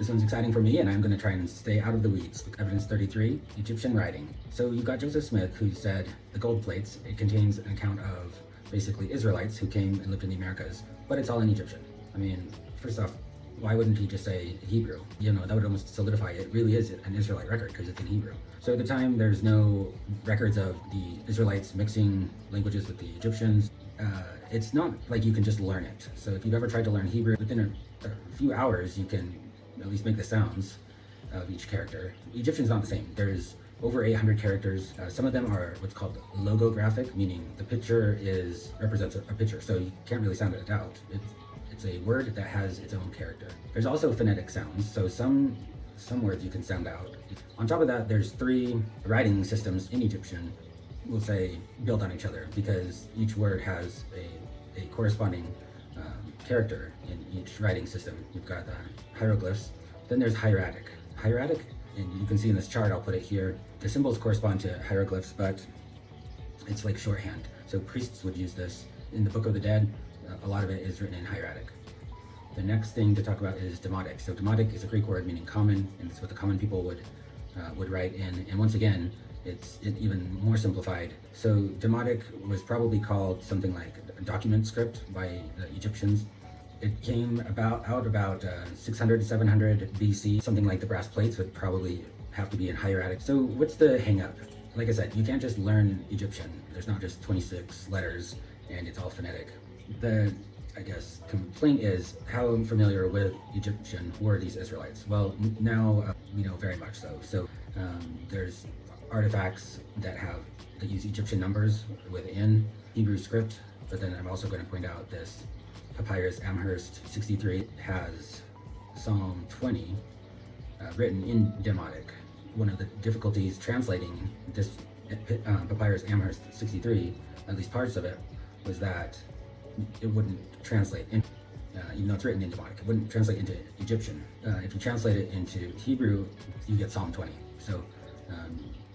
This one's exciting for me, and I'm going to try and stay out of the weeds. Evidence 33, Egyptian writing. So you've got Joseph Smith, who said the gold plates, it contains an account of basically Israelites who came and lived in the Americas, but it's all in Egyptian. I mean, first off, why wouldn't he just say Hebrew? You know, that would almost solidify it really is an Israelite record because it's in Hebrew. So at the time, there's no records of the Israelites mixing languages with the Egyptians. It's not like you can just learn it. So if you've ever tried to learn Hebrew, within a few hours, you can at least make the sounds of each character. Egyptian's not the same. There's over 800 characters. Some of them are what's called logographic, meaning the picture represents a picture, so you can't really sound it out. It's a word that has its own character. There's also phonetic sounds, so some words you can sound out. On top of that, there's 3 writing systems in Egyptian, we'll say, build on each other, because each word has a corresponding character in each writing system. You've got hieroglyphs, then there's hieratic. Hieratic, and you can see in this chart, I'll put it here, the symbols correspond to hieroglyphs, but it's like shorthand. So priests would use this. In the Book of the Dead, a lot of it is written in hieratic. The next thing to talk about is demotic. So demotic is a Greek word meaning common, and it's what the common people would write in. And once again, it's even more simplified. So demotic was probably called something like a document script by the Egyptians. It came about 600 to 700 BC. Something like the brass plates would probably have to be in hieratic. So what's the hang up? Like I said, you can't just learn Egyptian. There's not just 26 letters and it's all phonetic. The, I guess, complaint is how familiar with Egyptian were these Israelites? Well, now we know very much so. So there's artifacts that use Egyptian numbers within Hebrew script, but then I'm also going to point out this Papyrus Amherst 63 has Psalm 20 written in Demotic. One of the difficulties translating this Papyrus Amherst 63, at least parts of it, was that it wouldn't translate in, even though it's written in Demotic, it wouldn't translate into Egyptian. If you translate it into Hebrew, you get Psalm 20. So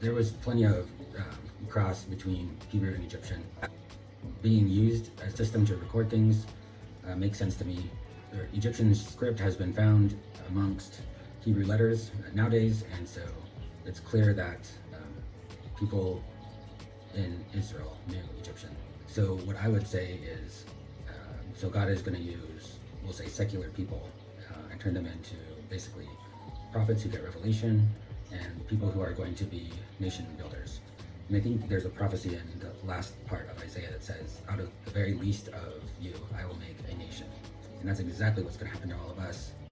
there was plenty of cross between Hebrew and Egyptian. Being used as a system to record things makes sense to me. The Egyptian script has been found amongst Hebrew letters nowadays, and so it's clear that people in Israel knew Egyptian. So what I would say is, so God is going to use, we'll say, secular people and turn them into basically prophets who get revelation and people who are going to be nation builders. And I think there's a prophecy in the last part of Isaiah that says, out of the very least of you, I will make a nation. And that's exactly what's going to happen to all of us.